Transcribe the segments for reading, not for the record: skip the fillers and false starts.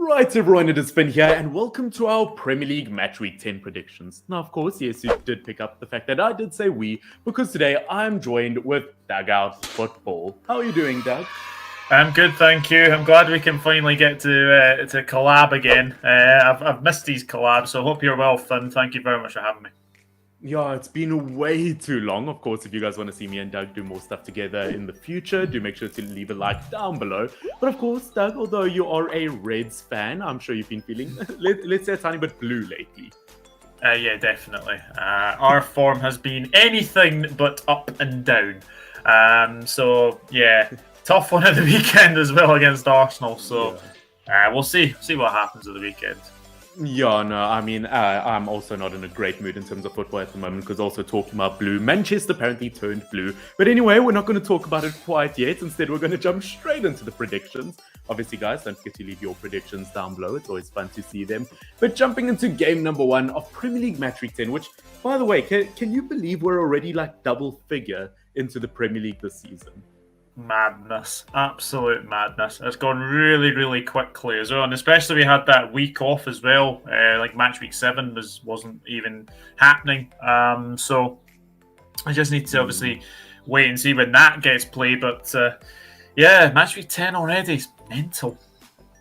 Right, everyone, it is Finn here, and welcome to our Premier League Matchweek 10 predictions. Now, of course, yes, you did pick up the fact that I did say we, because today I'm joined with Dugout Football. How are you doing, Doug? I'm good, thank you. I'm glad we can finally get to collab again. I've missed these collabs, so I hope you're well, Finn. Thank you very much for having me. Yeah, it's been way too long. Of course, if you guys want to see me and Doug do more stuff together in the future, do make sure to leave a like down below. But of course, Doug, although you are a Reds fan, I'm sure you've been feeling, let's say, a tiny bit blue lately. Yeah, definitely. Our form has been anything but up and down. So, yeah, tough one at the weekend as well against Arsenal. So, we'll see what happens at the weekend. Yeah, no, I mean, I'm also not in a great mood in terms of football at the moment because also talking about blue. Manchester apparently turned blue. But anyway, we're not going to talk about it quite yet. Instead, we're going to jump straight into the predictions. Obviously, guys, don't forget to leave your predictions down below. It's always fun to see them. But jumping into game number 1 of Premier League Matchweek 10, which, by the way, can you believe we're already like double figure into the Premier League this season? Madness, absolute madness. It's gone really, really quickly as well, and especially we had that week off as well. Like match week 7 wasn't even happening. So I just need to obviously wait and see when that gets played. But yeah, match week 10 already is mental.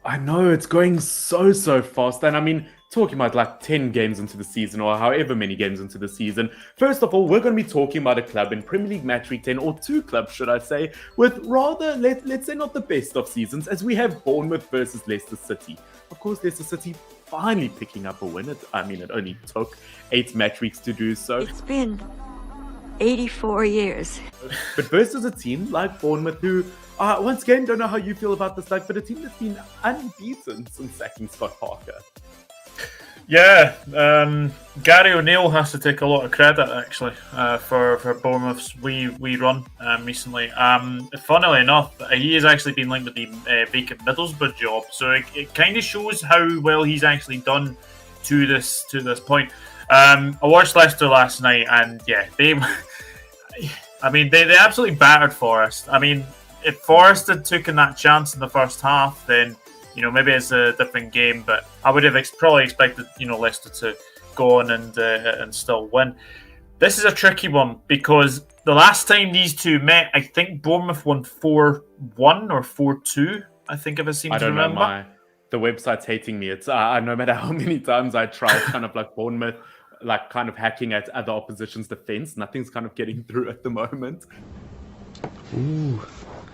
I know, it's going so fast, and I mean, talking about like 10 games into the season or however many games into the season. First of all, we're going to be talking about a club in Premier League Matchweek 10, or 2 clubs, should I say, with rather, let's say, not the best of seasons, as we have Bournemouth versus Leicester City. Of course, Leicester City finally picking up a win. It only took 8 match weeks to do so. It's been 84 years. But versus a team like Bournemouth, who, once again, don't know how you feel about this, like, but a team that's been unbeaten since sacking Scott Parker. Yeah, Gary O'Neill has to take a lot of credit actually for Bournemouth's wee run recently. Funnily enough, he has actually been linked with the vacant Middlesbrough job, so it kind of shows how well he's actually done to this point. I watched Leicester last night, and yeah, they absolutely battered Forest. I mean, if Forest had taken that chance in the first half, then maybe it's a different game, but I would have probably expected, Leicester to go on and still win. This is a tricky one because the last time these two met, I think Bournemouth won 4-1 or 4-2. I think if I seem to remember. I don't know. The website's hating me. It's no matter how many times I try, kind of like Bournemouth, like kind of hacking at other opposition's defense, nothing's kind of getting through at the moment. Ooh,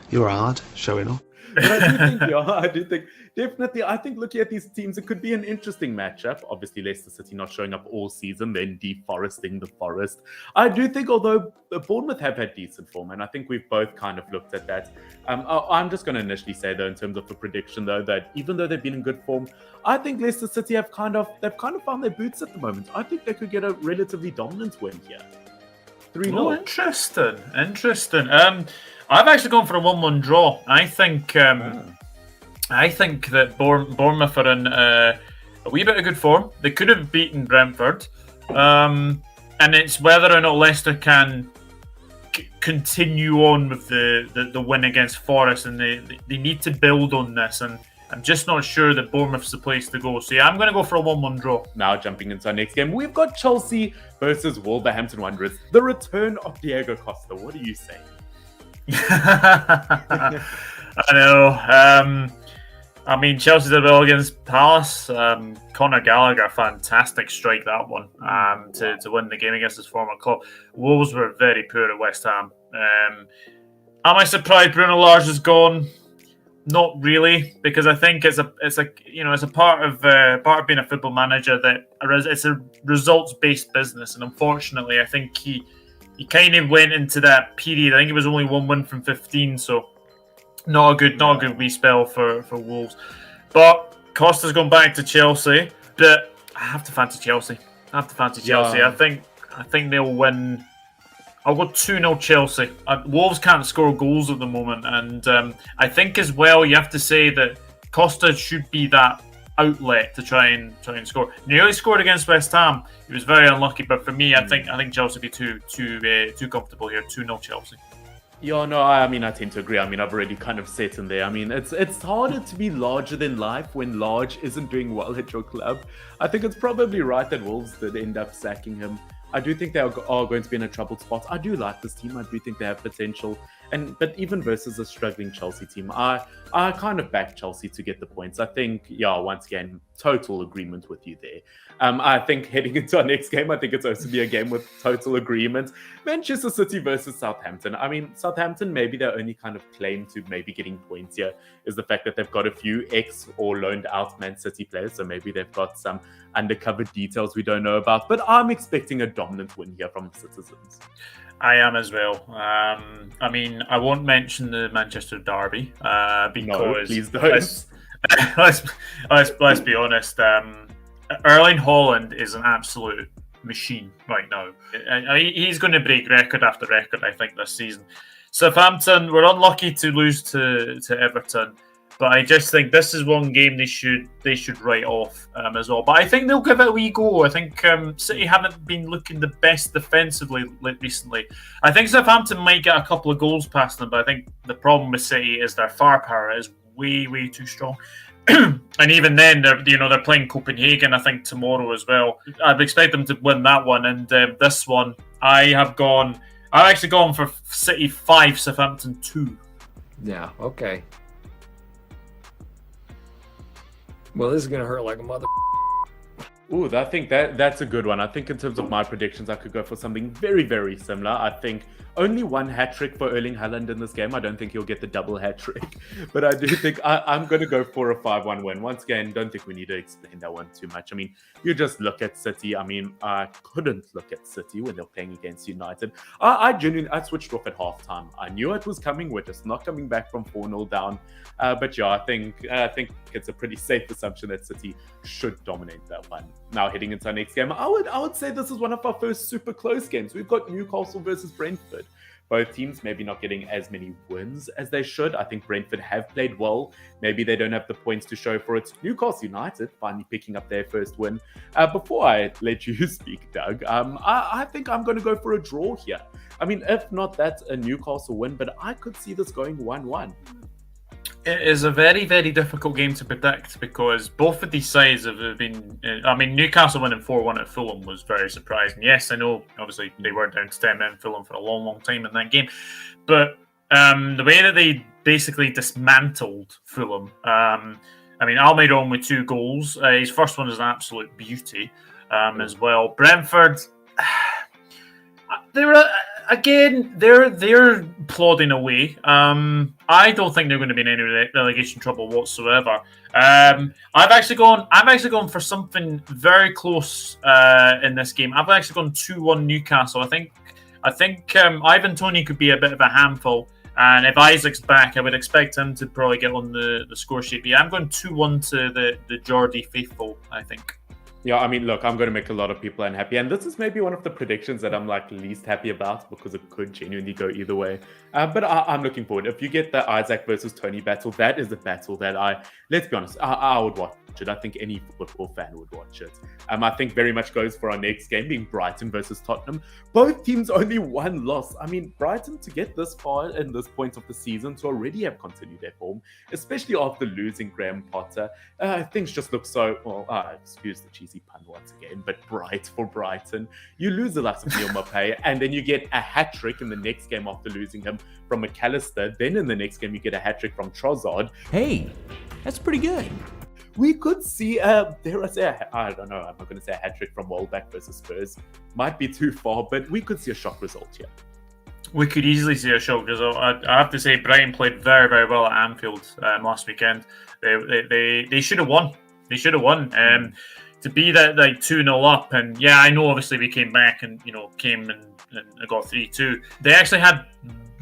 you're hard showing off. But I do think, definitely, I think looking at these teams, it could be an interesting matchup. Obviously, Leicester City not showing up all season, then deforesting the Forest. I do think, although Bournemouth have had decent form, and I think we've both kind of looked at that. I'm just going to initially say, though, in terms of the prediction, though, that even though they've been in good form, I think Leicester City have kind of found their boots at the moment. I think they could get a relatively dominant win here. 3-0. Oh, interesting. I've actually gone for a 1-1 draw. I think that Bournemouth are in a wee bit of good form. They could have beaten Brentford, and it's whether or not Leicester can continue on with the win against Forest, and they need to build on this. And I'm just not sure that Bournemouth's the place to go. So yeah, I'm going to go for a 1-1 draw. Now jumping into our next game, we've got Chelsea versus Wolverhampton Wanderers. The return of Diego Costa. What do you say? I know. I mean, Chelsea did well against Palace. Conor Gallagher, fantastic strike that one to win the game against his former club. Wolves were very poor at West Ham. Am I surprised Bruno Lage is gone? Not really, because I think it's a part of being a football manager that it's a results-based business, and unfortunately, I think he kind of went into that period. I think it was only 1 win from 15, so not a good wee spell for Wolves. But Costa's gone back to Chelsea, but I have to fancy Chelsea. Yeah. I think they'll win. I'll go 2-0 Chelsea. Wolves can't score goals at the moment, and I think as well you have to say that Costa should be that outlet to try and score. Nearly scored against West Ham. He was very unlucky, but for me, I think Chelsea will be too comfortable here. 2-0 Chelsea. Yeah, no, I mean, I tend to agree. I mean, I've already kind of set in there. I mean, it's harder to be larger than life when large isn't doing well at your club. I think it's probably right that Wolves did end up sacking him. I do think they are going to be in a troubled spot. I do like this team. I do think they have potential. But even versus a struggling Chelsea team, I kind of back Chelsea to get the points. I think, once again, total agreement with you there. I think heading into our next game, I think it's also be a game with total agreement. Manchester City versus Southampton. I mean, Southampton, maybe their only kind of claim to maybe getting points here is the fact that they've got a few ex or loaned out Man City players. So maybe they've got some undercover details we don't know about. But I'm expecting a dominant win here from the citizens. I am as well. I mean, I won't mention the Manchester derby because no, please don't. Let's be honest. Erling Haaland is an absolute machine right now. He's going to break record after record, I think, this season. Southampton were unlucky to lose to Everton, but I just think this is one game they should write off as well. But I think they'll give it a wee go. I think City haven't been looking the best defensively recently. I think Southampton might get a couple of goals past them, but I think the problem with City is their firepower is way too strong. And even then, they're playing Copenhagen, I think, tomorrow as well. I'd expect them to win that one. And this one, I've actually gone for City 5, Southampton 2. Yeah, okay. Well, this is going to hurt like a mother. Ooh, I think that's a good one. I think in terms of my predictions, I could go for something very, very similar. I think only one hat-trick for Erling Haaland in this game. I don't think he'll get the double hat-trick. But I do think I'm going to go for a 5-1 win. Once again, don't think we need to explain that one too much. I mean, you just look at City. I mean, I couldn't look at City when they're playing against United. I genuinely switched off at halftime. I knew it was coming. We're just not coming back from 4-0 down. But yeah, I think it's a pretty safe assumption that City should dominate that one. Now heading into our next game, I would say this is one of our first super close games. We've got Newcastle versus Brentford. Both teams maybe not getting as many wins as they should. I think Brentford have played well. Maybe they don't have the points to show for it. Newcastle United finally picking up their first win. Before I let you speak, Doug, I think I'm going to go for a draw here. I mean, if not, that's a Newcastle win, but I could see this going 1-1. It is a very, very difficult game to predict because both of these sides have been... I mean, Newcastle winning 4-1 at Fulham was very surprising. Yes, I know, obviously, they were down to 10 men Fulham for a long, long time in that game. But the way that they basically dismantled Fulham... I mean, Almiron with 2 goals. His first one is an absolute beauty as well. Brentford... They're plodding away. I don't think they're going to be in any relegation trouble whatsoever. I've actually gone for something very close in this game. I've actually gone 2-1 Newcastle. I think Ivan Toney could be a bit of a handful, and if Isaac's back, I would expect him to probably get on the score sheet. But yeah, I'm going 2-1 to the Geordie faithful, I think. Yeah, I mean, look, I'm going to make a lot of people unhappy. And this is maybe one of the predictions that I'm least happy about because it could genuinely go either way. But I'm looking forward. If you get the Isaac versus Tony battle, that is a battle that let's be honest, I would watch it. I think any football fan would watch it. I think very much goes for our next game being Brighton versus Tottenham. Both teams only 1 loss. I mean, Brighton to get this far in this point of the season to already have continued their form, especially after losing Graham Potter. Things just look so, excuse the cheesy pun once again, but bright for Brighton. You lose the likes of Neil Maupay, and then you get a hat-trick in the next game after losing him from McAllister. Then in the next game, you get a hat-trick from Trossard. Hey, that's pretty good. We could see, dare I say, I don't know, I'm not going to say a hat-trick from Welbeck versus Spurs. Might be too far, but we could see a shock result here. We could easily see a shock result. I have to say, Brighton played very, very well at Anfield last weekend. They should have won. They should have won. To be that 2-0 up, and yeah, I know obviously we came back and came and got 3-2. They actually had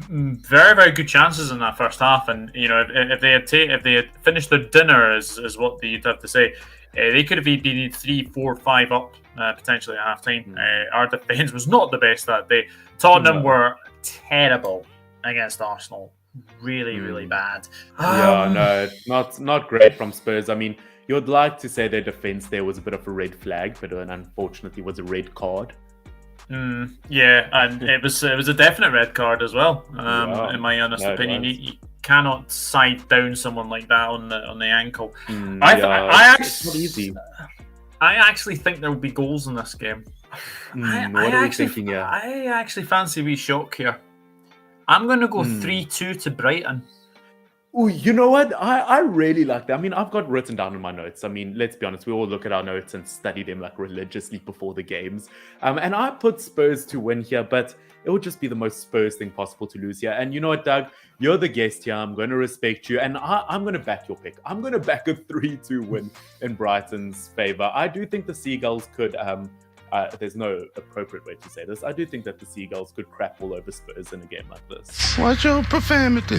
very, very good chances in that first half, and if they had finished their dinner, as what you'd have to say, they could have been 3, 4, 5 up potentially at half time. Our defence was not the best that day. Tottenham were terrible against Arsenal, really, really bad. Yeah, no, not great from Spurs. I mean, you'd like to say their defence there was a bit of a red flag, but unfortunately was a red card. Yeah, and it was a definite red card as well. In my honest No, it opinion, was. you cannot side down someone like that on the ankle. It's not easy. I actually think there will be goals in this game. What are we thinking here? I actually fancy we shock here. I'm going to go 3-2 to Brighton. Oh, you know what? I really like that. I mean, I've got written down in my notes. I mean, let's be honest, we all look at our notes and study them like religiously before the games. And I put Spurs to win here, but it would just be the most Spurs thing possible to lose here. And you know what, Doug? You're the guest here. I'm going to respect you. And I'm going to back your pick. I'm going to back a 3-2 win in Brighton's favour. I do think the Seagulls could... there's no appropriate way to say this. I do think that the Seagulls could crap all over Spurs in a game like this. What's your profanity?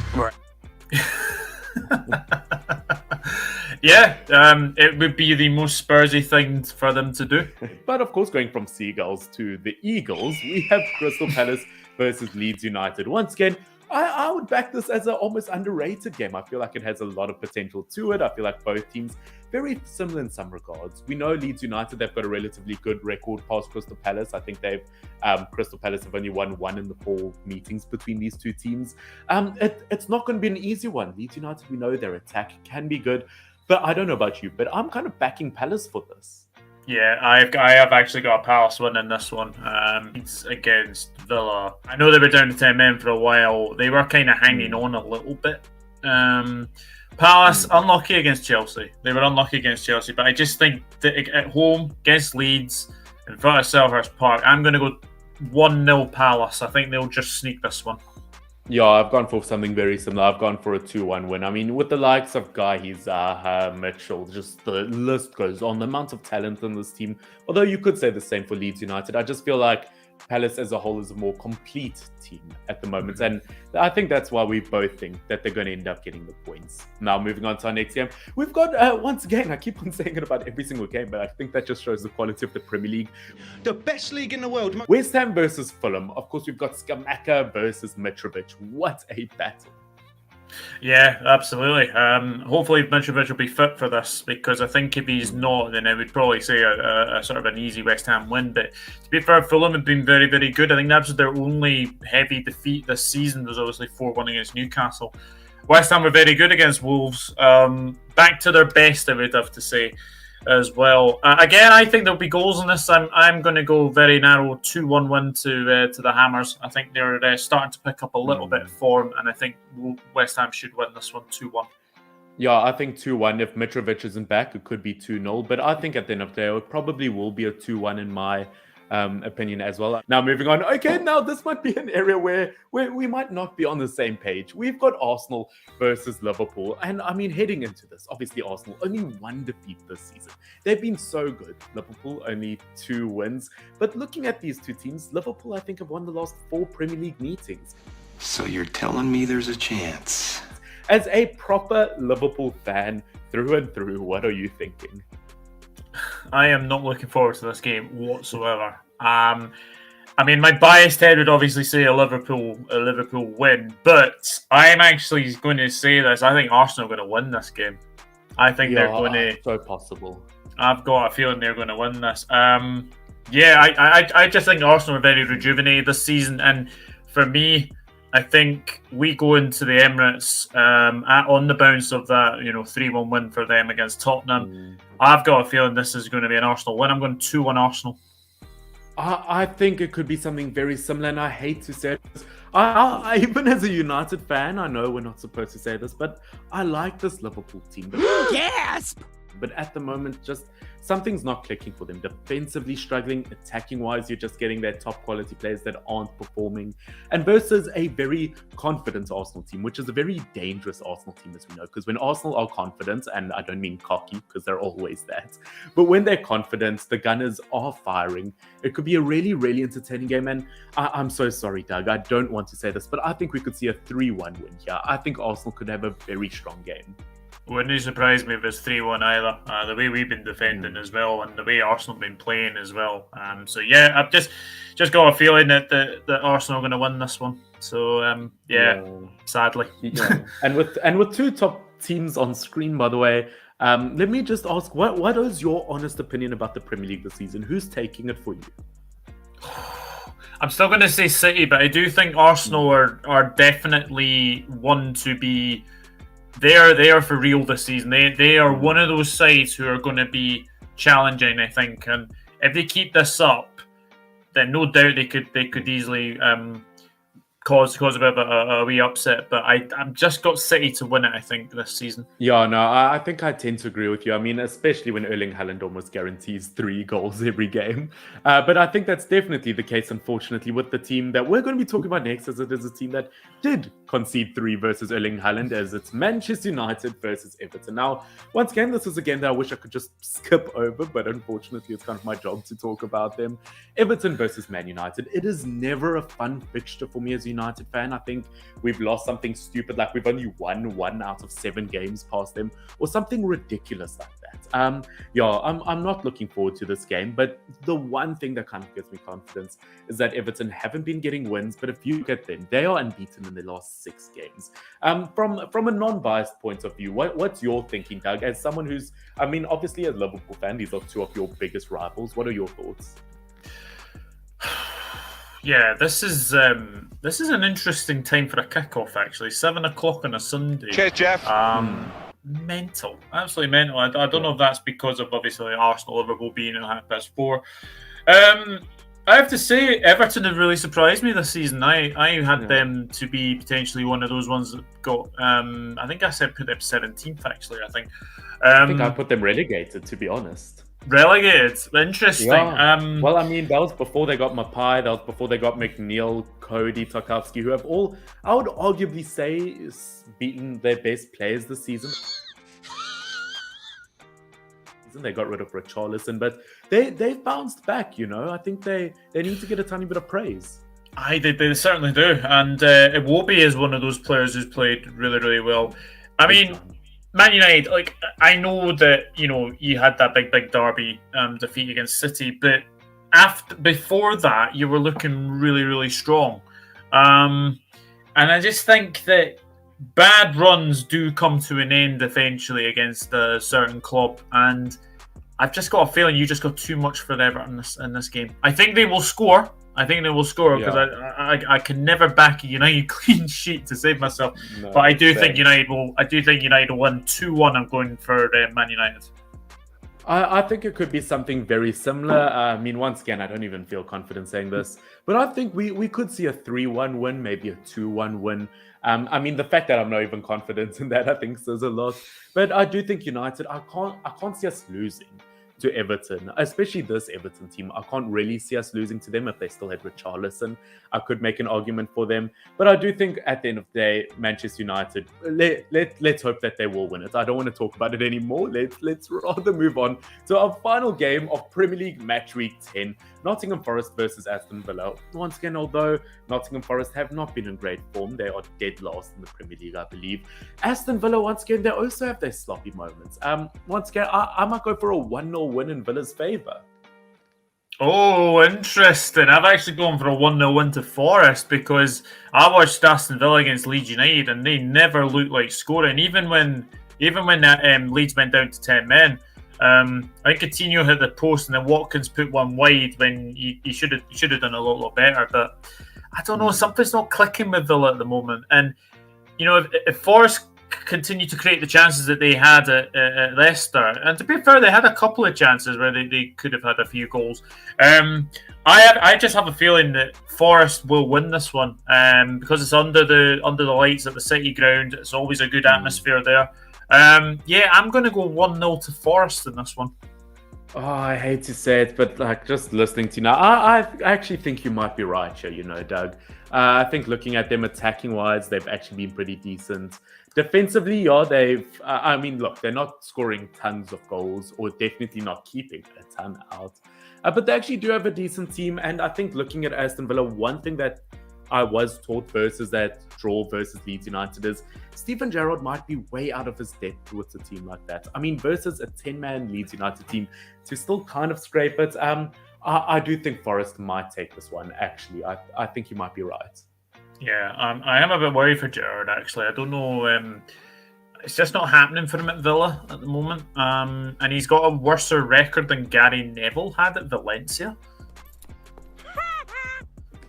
Yeah, it would be the most Spursy thing for them to do. But of course, going from Seagulls to the Eagles, we have Crystal Palace versus Leeds United. Once again, I would back this as an almost underrated game. I feel like it has a lot of potential to it. I feel like both teams very similar in some regards. We know Leeds United, they've got a relatively good record past Crystal Palace. I think Crystal Palace have only won one in the 4 meetings between these two teams. It's not going to be an easy one. Leeds United, we know their attack can be good, but I don't know about you, but I'm kind of backing Palace for this. Yeah, I have actually got a Palace win in this one. It's against Villa. I know they were down to 10 men for a while. They were kind of hanging on a little bit. Palace, unlucky against Chelsea. They were unlucky against Chelsea, but I just think that at home against Leeds in front of Selhurst Park, I'm going to go 1-0 Palace. I think they'll just sneak this one. Yeah, I've gone for something very similar. I've gone for a 2-1 win. I mean, with the likes of Guy, Mitchell, just the list goes on. The amount of talent in this team. Although you could say the same for Leeds United. I just feel like Palace as a whole is a more complete team at the moment. And I think that's why we both think that they're going to end up getting the points. Now, moving on to our next game. We've got, once again, I keep on saying it about every single game, but I think that just shows the quality of the Premier League. The best league in the world. West Ham versus Fulham. Of course, we've got Skamaka versus Mitrovic. What a battle. Yeah, absolutely. Hopefully Mitrovic will be fit for this, because I think if he's not, then I would probably say a sort of an easy West Ham win. But to be fair, Fulham have been very, very good. I think that was their only heavy defeat this season, was obviously 4-1 against Newcastle. West Ham were very good against Wolves. Back to their best, I would have to say, as well. Again, I think there'll be goals in this. I'm going to go very narrow 2-1 win to the Hammers. I think they're starting to pick up a little bit of form, and I think West Ham should win this one 2-1. Yeah, I think 2-1. If Mitrovic isn't back, it could be 2-0. But I think at the end of the day, it probably will be a 2-1 in my opinion as well. Now, moving on. Okay, now this might be an area where we might not be on the same page. We've got Arsenal versus Liverpool. And I mean, heading into this, obviously Arsenal only 1 defeat this season. They've been so good. Liverpool only 2 wins. But looking at these two teams, Liverpool, I think, have won the last 4 Premier League meetings. So you're telling me there's a chance? As a proper Liverpool fan, through and through, what are you thinking? I am not looking forward to this game whatsoever. I mean, my biased head would obviously say a Liverpool win, but I'm actually going to say this. I think Arsenal are going to win this game. I think they're going to. So possible. I've got a feeling they're going to win this. I just think Arsenal are very rejuvenated this season, and for me, I think we go into the Emirates on the bounce of that, 3-1 win for them against Tottenham. I've got a feeling this is going to be an Arsenal win. I'm going 2-1 Arsenal. I think it could be something very similar, and I hate to say this. I even as a United fan, I know we're not supposed to say this, but I like this Liverpool team. Gasp! But at the moment, just something's not clicking for them. Defensively struggling, attacking-wise, you're just getting their top quality players that aren't performing. And versus a very confident Arsenal team, which is a very dangerous Arsenal team, as we know. Because when Arsenal are confident, and I don't mean cocky, because they're always that, but when they're confident, the Gunners are firing. It could be a really, really entertaining game. And I'm so sorry, Doug, I don't want to say this, but I think we could see a 3-1 win here. I think Arsenal could have a very strong game. Wouldn't surprise me if it's 3-1 either. The way we've been defending as well, and the way Arsenal have been playing as well. So yeah, I've just got a feeling that Arsenal are going to win this one. So sadly. Yeah. and with 2 top teams on screen, by the way, let me just ask, what is your honest opinion about the Premier League this season? Who's taking it for you? I'm still going to say City, but I do think Arsenal are definitely one to be. They are for real this season. They are one of those sides who are going to be challenging, I think, and if they keep this up, then no doubt they could easily cause a bit of a wee upset. But I'm just got City to win it, I think, this season. Yeah, no, I think I tend to agree with you. I mean, especially when Erling Haaland almost guarantees 3 goals every game. But I think that's definitely the case, unfortunately, with the team that we're going to be talking about next, as it is a team that did concede 3 versus Erling Haaland, as it's Manchester United versus Everton. Now, once again, this is a game that I wish I could just skip over, but unfortunately, it's kind of my job to talk about them. Everton versus Man United. It is never a fun fixture for me as a United fan. I think we've lost something stupid, like we've only won 1 out of 7 games past them, or something ridiculous like that. I'm not looking forward to this game, but the one thing that kind of gives me confidence is that Everton haven't been getting wins, but if you look at them, they are unbeaten in their last 6 games. From a non-biased point of view, what's your thinking, Doug? As someone who's, I mean, obviously a Liverpool fan, these are 2 of your biggest rivals. What are your thoughts? Yeah, this is an interesting time for a kickoff. Actually, 7 o'clock on a Sunday. Cheers, Jeff. Mental, absolutely mental. I don't know if that's because of obviously Arsenal, Liverpool being in 4:30. I have to say, Everton have really surprised me this season. I had them to be potentially one of those ones that got. I think I said put them 17th. Actually, I think I put them relegated, to be honest. Relegated. Interesting. Yeah. Well, I mean, that was before they got Mapai. That was before they got McNeil, Cody, Tarkowski, who have all, I would arguably say, beaten their best players this season. They got rid of Richarlison, but they've bounced back. You know, I think they need to get a tiny bit of praise. They certainly do, and Iwobi is one of those players who's played really, really well. I mean, Man United, like, I know that, you know, you had that big derby defeat against City, but before that, you were looking really, really strong. And I just think that bad runs do come to an end eventually against a certain club, and I've just got a feeling you just got too much for Everton in this game. I think they will score. Because I can never back a United clean sheet to save myself. No, but I do think United will. I do think United will win 2-1. I'm going for Man United. I think it could be something very similar. I mean, once again, I don't even feel confident saying this, but I think we could see a 3-1 win, maybe a 2-1 win. I mean, the fact that I'm not even confident in that, I think says a lot. But I do think United, I can't see us losing to Everton, especially this Everton team. I can't really see us losing to them if they still had Richarlison. I could make an argument for them. But I do think at the end of the day, Manchester United, let's hope that they will win it. I don't want to talk about it anymore. Let's rather move on to our final game of Premier League Match Week 10. Nottingham Forest versus Aston Villa. Once again, although Nottingham Forest have not been in great form, they are dead last in the Premier League, I believe. Aston Villa, once again, they also have their sloppy moments. Once again, I might go for a 1-0 win in Villa's favour. Oh, interesting. I've actually gone for a 1-0 win to Forest because I watched Aston Villa against Leeds United and they never looked like scoring. Even when Leeds went down to 10 men. I think Coutinho hit the post and then Watkins put one wide when he should have done a lot better. But I don't know, something's not clicking with Villa at the moment. And you know, if Forest continue to create the chances that they had at Leicester, and to be fair, they had a couple of chances where they could have had a few goals. I just have a feeling that Forest will win this one because it's under the lights at the City ground. It's always a good atmosphere there. I'm going to go 1-0 to Forest in this one. Oh, I hate to say it, but like just listening to you now, I actually think you might be right here, you know, Doug. I think looking at them attacking-wise, they've actually been pretty decent. Defensively, I mean, look, they're not scoring tons of goals or definitely not keeping a ton out. But they actually do have a decent team. And I think looking at Aston Villa, one thing that I was taught versus that draw versus Leeds United is Steven Gerrard might be way out of his depth with a team like that. I mean, versus a 10-man Leeds United team to still kind of scrape it. I do think Forest might take this one, actually. I think you might be right. Yeah, I am a bit worried for Gerrard, actually. I don't know. It's just not happening for him at Villa at the moment. And he's got a worse record than Gary Neville had at Valencia.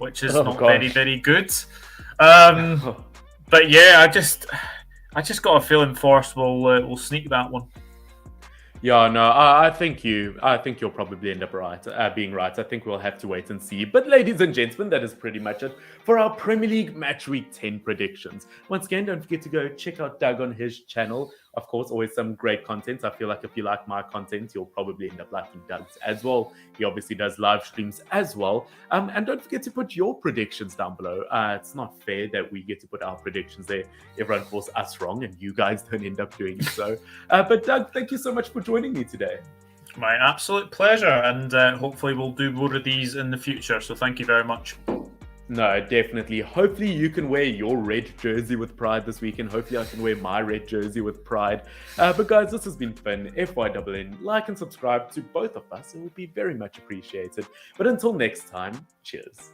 which is Oh, not gosh. very, very good. But yeah, I just got a feeling Forest will sneak that one. Yeah, no, I think you'll probably end up being right. I think we'll have to wait and see. But ladies and gentlemen, that is pretty much it for our Premier League Match Week 10 predictions. Once again, don't forget to go check out Doug on his channel. Of course, always some great content. I feel like if you like my content, you'll probably end up liking Doug's as well. He obviously does live streams as well. And don't forget to put your predictions down below. It's not fair that we get to put our predictions there. Everyone calls us wrong and you guys don't end up doing so. But Doug, thank you so much for joining me today. My absolute pleasure. And hopefully we'll do more of these in the future. So thank you very much. No, definitely. Hopefully you can wear your red jersey with pride this weekend. Hopefully I can wear my red jersey with pride. But guys, this has been fun. FYNN. Like and subscribe to both of us. It would be very much appreciated. But until next time, cheers.